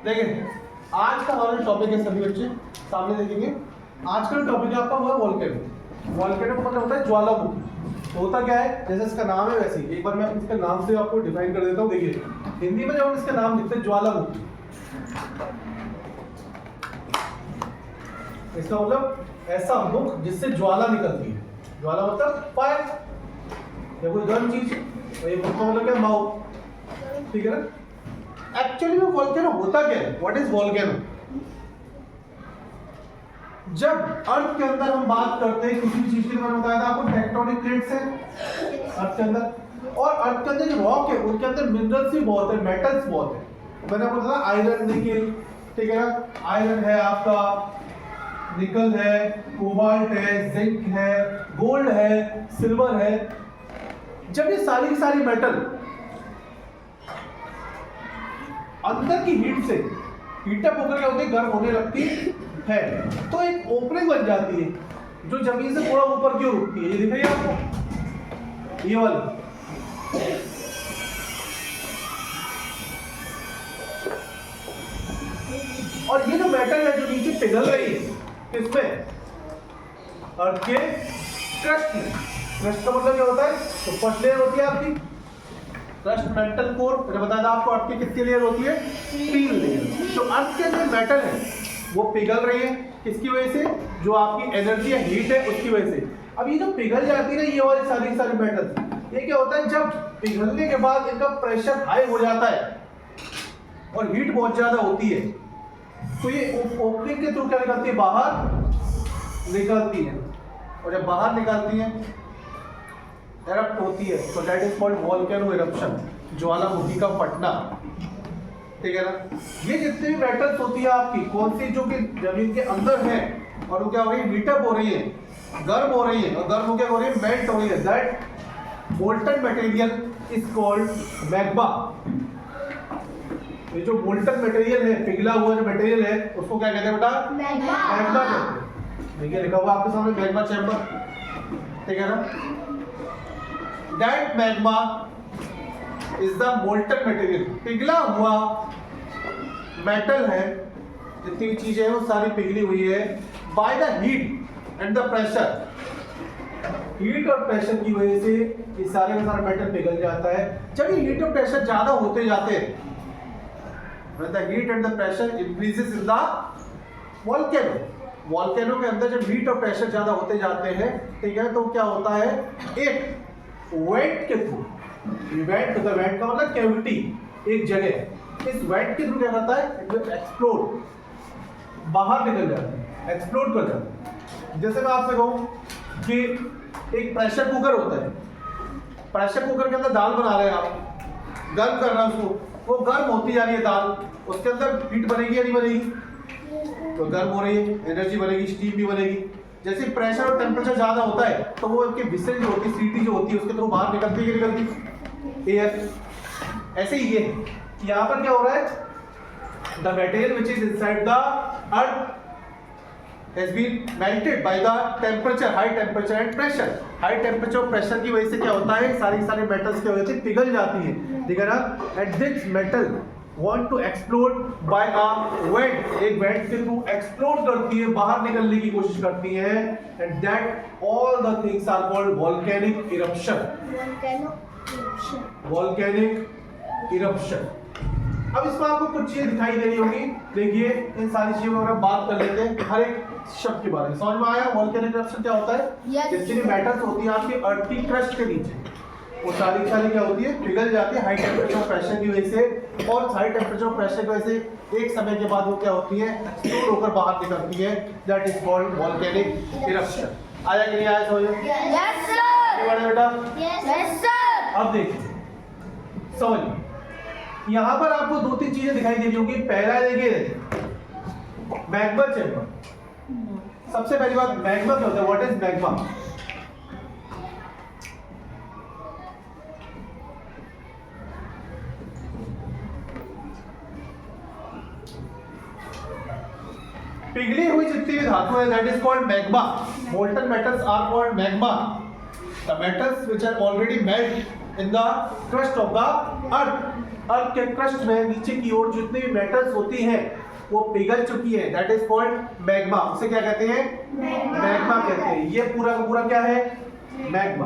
देखिए आज का हमारा टॉपिक है, सभी बच्चे सामने देखेंगे। आज का टॉपिक है आपका वो है वोल्केनो। वोल्केनो मतलब होता है ज्वालामुखी। तो होता क्या है, जैसे इसका नाम है वैसे ही एक बार मैं इसके नाम से आपको डिफाइन कर देता हूँ। देखिए हिंदी में जब हम इसका नाम लिखते हैं ज्वालामुखी, इसका मतलब ऐसा मुख जिससे ज्वाला निकलती है। ज्वाला मतलब फायर या कोई गर्म चीज, और ये मुख का मतलब क्या, माउथ। ठीक है ना। एक्चुअली में वोल्केनो होता क्या है, व्हाट इज वोल्केनो? जब अर्थ के अंदर हम बात करते हैं किसी भी चीज के बारे में, बताया था आपको टेक्टोनिक प्लेट्स है अर्थ के अंदर, और अर्थ के अंदर जो रॉक है उनके अंदर मिनरल्स भी बहुत है, मेटल्स बहुत है। मैंने आपको बताया आयरन, निकल, ठीक है ना। आयरन है आपका, निकल है, कोबाल्ट है, जिंक है, गोल्ड है, सिल्वर है। जब ये सारी की सारी मेटल अंदर की हीट से हीटअप होकर क्या होती है, गर्म होने लगती है, तो एक ओपनिंग बन जाती है जो जमीन से थोड़ा ऊपर की ओर उठती है। ये दिख रही है आपको, ये वाली। और ये जो मेटल है जो नीचे पिघल रही है किसमें, अर्थ के क्रस्ट में। क्रस्ट का मतलब क्या होता है, तो फर्स्ट लेयर होती है आपकी क्रस्ट, मेटल कोर। मैंने बताया था आपको अर्थ की कितनी लेयर होती है, 3 लेयर। तो अर्थ के जो मेटल है वो पिघल रही है, किसकी वजह से, जो आपकी एनर्जी है, हीट है, उसकी वजह से। अब ये जो पिघल जाती है ना, ये वाली सारी सारी मेटल, ये क्या होता है, जब पिघलने के बाद इनका प्रेशर हाई हो जाता है और हीट बहुत ज्यादा होती है, तो ये ओपनिंग के थ्रू क्या निकलती है, बाहर निकलती है। और जब बाहर निकलती है, एरप्ट होती है, तो that is called volcano eruption, ज्वालामुखी का फटना। ठीक है ना। ये जितनी भी मेटल्स होती है आपकी, कौन सी, जो कि जमीन के अंदर है, और वो क्या हो रही है, हीटअप हो रही है, गर्म हो रही है, और गर्म होकर हो रही है, मेल्ट हो रही है। That molten material is called magma. ये जो मोल्टन मटेरियल है, पिघला हुआ जो मटेरियल है, उसको क्या कहते हैं बेटा, मैग्मा कहते हैं। देखिए लिखा हुआ आपके सामने मैग्मा चैम्बर, ठीक है ना। That magma is the molten material, पिघला हुआ मेटल है, जितनी भी चीजें हैं वो सारी पिघली हुई है, by the heat and the pressure. Heat और प्रेशर की वजह से ये सारे का सारा मेटल पिघल जाता है। जब ये हीट और प्रेशर ज्यादा होते जाते हैं, when the heat and the pressure increases in the volcano, volcano के अंदर जब हीट और प्रेशर ज्यादा होते जाते हैं, ठीक है, तो क्या होता है, एक वेंट के थ्रू, वेंट का मतलब कैविटी, एक जगह, इस वेंट के थ्रू क्या करता है, इट विल एक्सप्लोड, बाहर निकल जाता है, एक्सप्लोड कर जाता है। जैसे मैं आपसे कहूं कि एक प्रेशर कुकर होता है, प्रेशर कुकर के अंदर दाल बना रहे हैं आप, गर्म कर रहे हैं उसको, वो गर्म होती जा रही है दाल, उसके अंदर हीट बनेगी या नहीं बनेगी, तो गर्म हो रही है, एनर्जी बनेगी, स्टीम भी बनेगी। जैसे प्रेशर और टेम्परेचर ज्यादा होता है, तो वो इनके विसल जो होती है, सीटी जो होती है, उसके थ्रू बाहर निकलती है, निकलती एयर। ऐसे ही ये यहाँ पर क्या हो रहा है, the material which is inside the earth has been melted by the temperature, high temperature and pressure. High temperature और pressure की वजह से क्या होता है, सारी मेटल्स क्या होती है, पिघल जाती है, ठीक है ना। And this metal want to explode by a vent, एक vent के थ्रू explode करती है, बाहर निकलने की कोशिश करती है, and that all the things are called volcanic eruption. Volcanic eruption. अब इसमें आपको कुछ चीजें दिखाई दे रही होंगी, देखिए इन सारी चीजों पर बात कर लेते हैं, हर एक शब्द के बारे में। समझ में आया वोल्केनिक इरप्शन क्या होता है? जितनी मेटल्स होती है आपकी अर्थ की क्रस्ट के नीचे, वो सारी क्या होती है, पिघल जाती है हाई टेम्परेचर और प्रेशर की वजह से, और हाई टेम्परेचर और प्रेशर की वजह से एक समय के बाद वो क्या होती है, एक्सप्लोड होकर बाहर निकलती है। That is called volcanic eruption. आया कि नहीं आया समझ में? Yes sir. बेटा यस सर। अब देखिए समझ, यहाँ पर आपको 2-3 चीजें दिखाई दे रही होंगी। पहला देखिए मैग्मा चैम्बर। सबसे पहली बात, मैग्मा क्या होता है, व्हाट इज मैग्मा? पिघली हुई जितनी भी धातु है, that is called magma. Molten metals are called magma. The metals which are already melt in the crust of the earth earth के क्रस्ट में नीचे की ओर जितनी भी मेटल्स होती हैं वो पिघल चुकी है, दैट इज कॉल्ड मैग्मा। उसे क्या कहते हैं? मैग्मा कहते हैं। ये पूरा का पूरा क्या है? मैग्मा।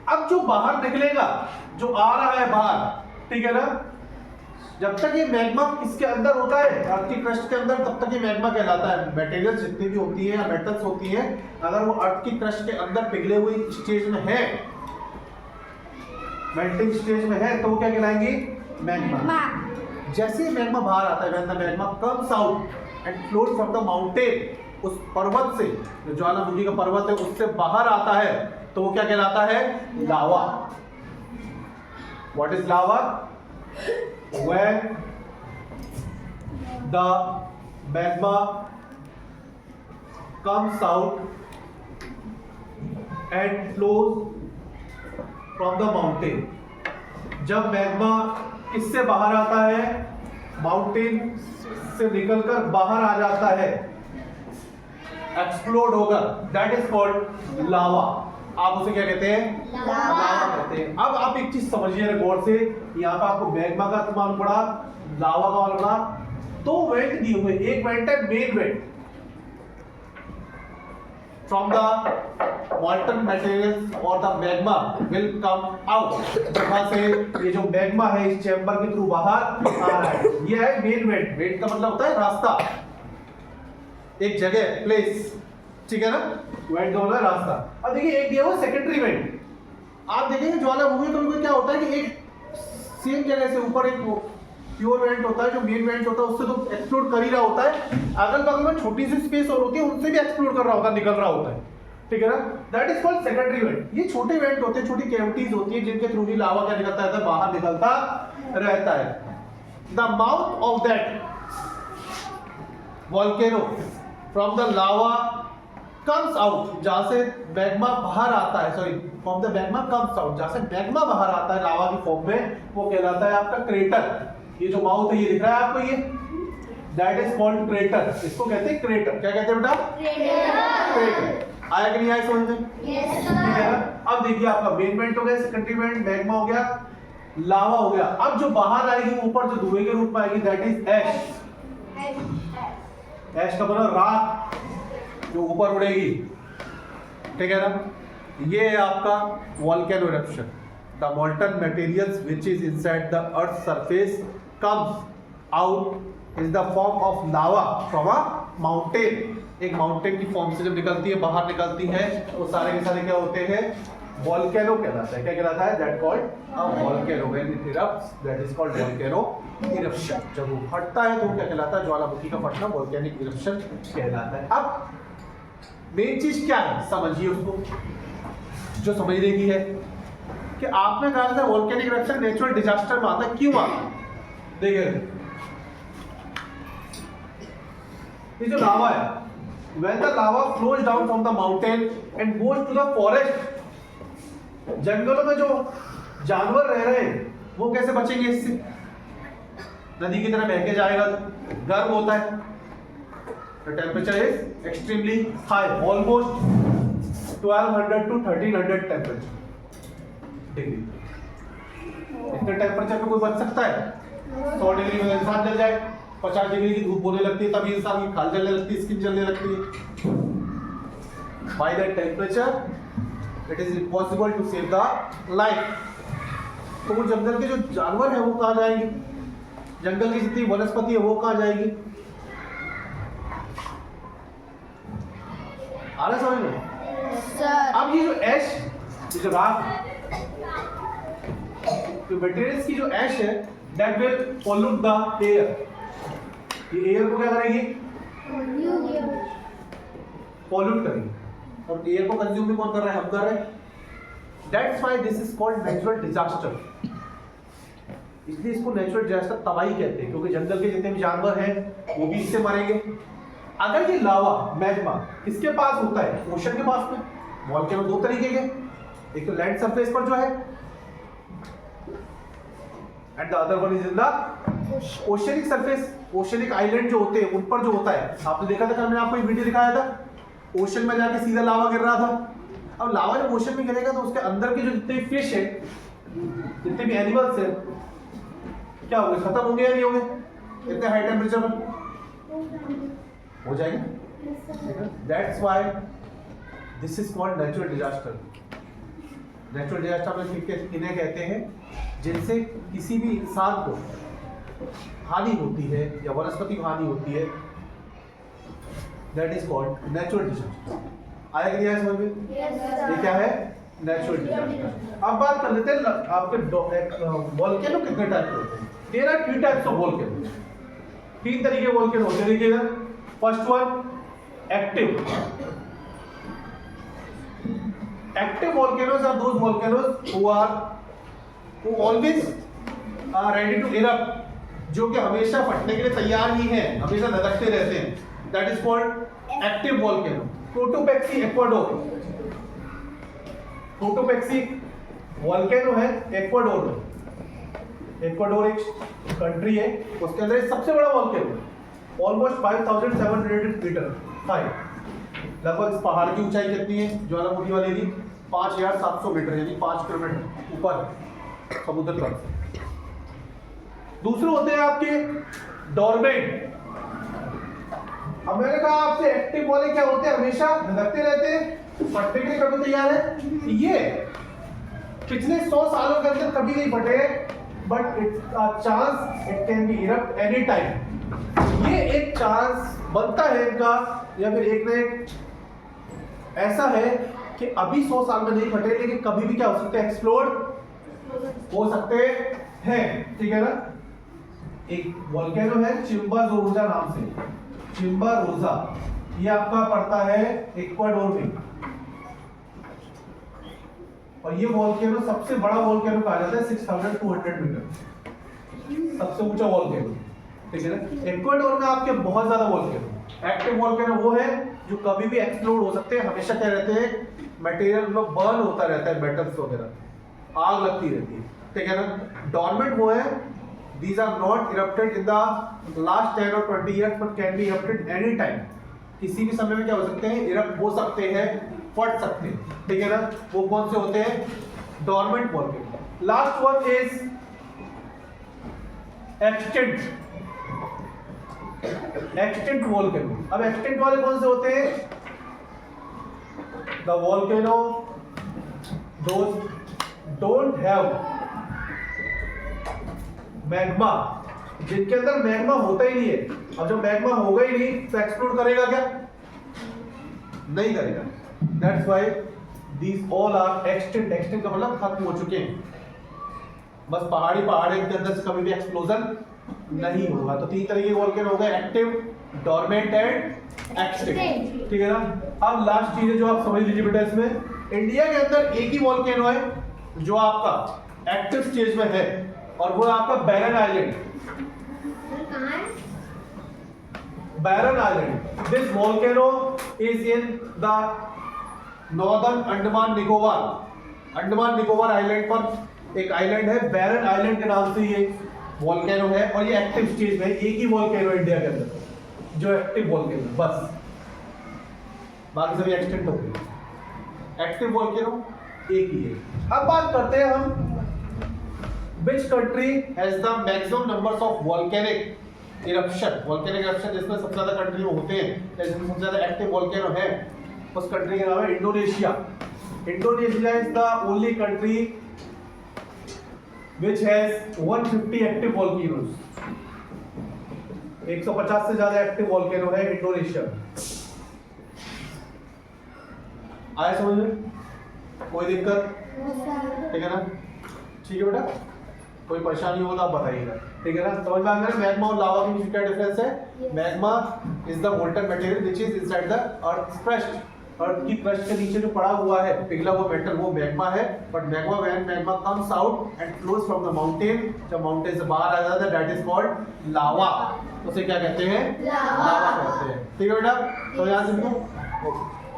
अब जो बाहर निकलेगा, जो आ रहा है बाहर, ठीक है ना, जब तक ये मैग्मा किसके अंदर होता है, अर्थ की क्रस्ट के अंदर, तब तक ये मैग्मा कहलाता है। मटेरियल जितनी भी होती है या मेटल्स होती हैं, अगर वो अर्थ की क्रस्ट के अंदर पिघले हुए स्टेज में है, मेल्टिंग स्टेज में है, तो वो क्या कहलाएंगे? मैग्मा। जैसे ही मैग्मा बाहर आता है, when the magma comes out and flows from the mountain, उस पर्वत से, जो ज्वालामुखी का पर्वत है उससे बाहर आता है, तो वो क्या कहलाता है? Lava. What is lava? When the magma comes out and flows from the mountain, जब मैग्मा इससे बाहर आता है, माउंटेन से निकलकर बाहर आ जाता है, एक्सप्लोड होकर, दैट इज कॉल्ड लावा। आप उसे क्या कहते हैं? लावा कहते हैं। अब आप एक चीज समझिए गौर से, यहाँ पे आपको मैग्मा का मालूम पड़ा, लावा का मालूम पड़ा, दो वेंट दिए हुए, एक वेंट है main went from the molten materials और the magma will come out. वहां से ये जो मैग्मा है इस चैम्बर के थ्रू बाहर आ रहा है, ये है मेन वेंट। वेंट का मतलब होता है रास्ता, एक जगह, प्लेस, ठीक है ना, वेंट होना रास्ता। अब देखिए एक दिया हुआ सेकेंडरी वेंट। आप देखेंगे ज्वालामुखी तो क्या होता है कि एक सेम जगह से ऊपर एक प्योर वेंट होता है, जो मेन वेंट होता है उससे तो एक्सप्लोड कर ही रहा होता है, अगल बगल में छोटी सी स्पेस और होती है उनसे भी एक्सप्लोड कर रहा होता है, निकल रहा होता है, ठीक है ना, that is called secondary went. ये छोटे वेंट होते हैं, छोटी कैविटीज होती है जिनके थ्रू भी लावा क्या निकलता रहता है, बाहर निकलता रहता है। The mouth of that volcano from the lava comes out, जहां से मैग्मा बाहर आता है, sorry, from the magma comes out, जहां से मैग्मा बाहर आता है लावा की फॉर्म में, वो कहलाता है आपका क्रेटर। ये जो माउथ है ये दिख रहा है आपको, ये दैट इज कॉल्ड क्रेटर। इसको कहते हैं क्रेटर। क्या कहते हैं बेटा? क्रेटर। आया कि नहीं आया समझ में? यस ठीक है ना। अब देखिए आपका मेन वेंट हो गया, सेकेंडरी वेंट, मैग्मा हो गया, लावा हो गया। अब जो बाहर आएगी ऊपर जो धुएं के रूप में आएगी, दैट इज ऐश। ऐश का मतलब राख जो ऊपर उड़ेगी, ठीक है ना। ये है आपका volcano eruption. The molten materials which is inside the earth surface comes out is the form of lava from a mountain. एक माउंटेन की फॉर्म से जब निकलती है, बाहर निकलती है, तो सारे के सारे क्या होते हैं? वोल्केनो कहलाता है। क्या कहलाता है? That called a volcano. When it erupts, that is called volcano eruption. जब वो फटता है तो क्या कहलाता है? ज्वालामुखी का फटना वोल्केनिक इरप्शन कहलाता है। अब मेन चीज क्या है समझिए उसको, जो समझने की है कि आपने कहा था वोल्केनिक इरप्शन नेचुरल डिजास्टर में आता है। क्यों आता है? देखिए ये जो लावा है, when the lava flows down from the mountain and goes to the forest, जंगलों में जो जानवर रह रहे हैं वो कैसे बचेंगे इससे? नदी की तरह बह के जाएगा तो गर्म होता है, the temperature is extremely high, almost 1200 to 1300 temperature degree. इतने टेम्परेचर पे कोई बच सकता है? 100 डिग्री में इंसान जल जाए, 50 डिग्री की धूप होने लगती है तभी इंसान की खाल जलने लगती है, स्किन जलने लगती है। By that temperature it is impossible to save the life. तो वो जंगल के जो जानवर है वो कहाँ जाएंगे? जंगल की जितनी वनस्पति है वो कहाँ जाएगी? आ रहा समझ में? सर अब ये जो ऐश, ये जो राख, जो मटेरियल्स की जो ऐश है, that will pollute the air. ये एयर को क्या करेगी? पॉल्यूट करेगी। और एयर को कंज्यूम भी कौन कर रहा है? हम कर रहे हैं। That's why this is called natural disaster. इसलिए इसको नेचुरल डिजास्टर तबाही कहते हैं, क्योंकि जंगल के जितने भी जानवर हैं वो भी इससे मरेंगे। अगर ये लावा मैग्मा किसके पास होता है? ओशन के पास में। वोल्केनो दो तरीके के, एक तो लैंड सरफेस पर जो है, and the other one is in the oceanic surface. Oceanic island जो होते हैं उन पर जो होता है, आपने देखा था कल मैंने आपको एक वीडियो दिखाया था, ओशन में जाके सीधा लावा गिर रहा था। अब लावा जब ओशन में गिरेगा तो उसके अंदर के जो जितने फिश है जितने भी एनिमल्स हैं क्या होंगे, खत्म होंगे या नहीं होंगे इतने हाई टेम्परेचर पर? हो जाएंगे। That's why this is called natural disaster. Natural disaster में किन्हें कहते हैं, जिनसे किसी भी इंसान को हानि होती है या वनस्पति को हानि होती है, that is called natural disaster. आया कि नहीं आया समझ में? ये क्या है? Natural disaster. अब बात कर लेते हैं आपके वोल्केनो कितने टाइप के होते हैं। There are 3 types of volcano. 3 तरीके के वोल्केनो होते हैं। देखिएगा, first one active. Active volcanoes are those volcanoes who always are ready to erupt, जो कि हमेशा फटने के लिए तैयार ही हैं, हमेशा धधकते रहते हैं। That is called active volcano. Cotopaxi, Ecuador। Cotopaxi volcano है एक्वाडोर में। एक्वाडोर एक कंट्री है, उसके अंदर एक सबसे बड़ा वॉल्केनो है, ऑलमोस्ट 5700 मीटर हाई। लगभग इस पहाड़ की ऊंचाई कितनी है ज्वालामुखी वाले की? 5700 मीटर, यानी 5 किलोमीटर ऊपर समुद्र तल से। दूसरे होते हैं आपके डॉर्मेंट। अब मैंने कहा आपसे एक्टिव वाले क्या होते हैं, हमेशा धधकते रहते हैं, फटने के लिए कभी तैयार है। ये पिछले 100 सालों के अंदर कभी नहीं फटे, but it's a chance it can be erupt any time. ये एक चांस बनता है इनका, या फिर एक ना एक ऐसा है कि अभी 100 साल में नहीं फटे, लेकिन कभी भी क्या हो सकता है, एक्सप्लोड हो सकते हैं। ठीक है ना? एक वोल्केनो है चिम्बारोजा नाम से, चिम्बारोजा। ये आपका पड़ता है इक्वाडोर में, और ये वोल्केनो सबसे बड़ा वोल्केनो कहा जाता है, 6200 मीटर, सबसे ऊंचा वोल्केनो। ठीक है ना? इक्वाडोर में आपके बहुत ज्यादा वोल्केनो। एक्टिव वोल्केनो वो है जो कभी भी एक्सप्लोड हो सकते हैं, हमेशा क्या रहते हैं, मटेरियल में बर्न होता रहता है, मेटल्स वगैरह आग लगती रहती है। ठीक है ना? डॉर्मेंट वो है, these are not erupted in the last 10 or 20 years but can be erupted any time। किसी भी समय में क्या हो सकते हैं, इरप्ट हो सकते हैं, फट सकते हैं। ठीक है ना? वो कौन से होते हैं? Dormant volcano. Last one is extinct. Extinct volcano. अब एक्सटिंक्ट वाले कौन से होते हैं? The volcano those don't have magma, जिनके अंदर मैग्मा होता ही नहीं है। अब जब मैग्मा होगा ही नहीं तो एक्सप्लोड करेगा क्या? नहीं करेगा। That's why these all are extinct. Extinct का मतलब खत्म हो चुके हैं, बस पहाड़ के अंदर से कभी भी एक्सप्लोजन नहीं होगा। तो 3 तरह के वोल्केनो हो गए, एक्टिव, डॉर्मेंट एंड एक्सटिंक्ट। ठीक है ना? अब लास्ट चीज है जो आप समझ लीजिए बेटा, इसमें इंडिया के अंदर एक ही वोल्केनो है जो आपका एक्टिव स्टेज में है, और वो आपका Barren Island. Barren Island. This volcano is in the northern Andaman Nicobar. Andaman Nicobar island पर एक आइलैंड है, बैरन आइलैंड के नाम से ये वोल्केनो है, और ये एक्टिव स्टेज में। एक ही वोल्केनो इंडिया के अंदर जो एक्टिव वोल्केनो, बस बाकी सभी एक्सटिंक्ट हो गए। एक्टिव वोल्केनो एक ही है। अब बात करते हैं हम which country has the maximum numbers of volcanic eruption। volcanic eruption जिसमें सबसे ज्यादा कंट्री में होते हैं, जिसमें सबसे ज्यादा एक्टिव वोल्केनो है, उस कंट्री का नाम है Indonesia. Indonesia is the only country which has 150 active volcanoes. 150 से ज्यादा एक्टिव वोल्केनो है इंडोनेशिया। आया समझ में? कोई दिक्कत? ठीक है ना? ठीक है बेटा, कोई परेशानी हो तो आप बताइएगा। ठीक है ना? समझ में आ गया? मैग्मा और लावा के बीच क्या डिफरेंस है? Magma is the molten material which is inside the earth crust. Earth की क्रस्ट के नीचे जो पड़ा हुआ है पिघला हुआ मेटल, वो मैग्मा है। But magma, when magma comes out and flows from the mountain, जब माउंटेन से बाहर आ जाता है, दैट इज कॉल्ड लावा। उसे क्या कहते हैं? लावा कहते हैं। ठीक है बेटा? तो यहाँ से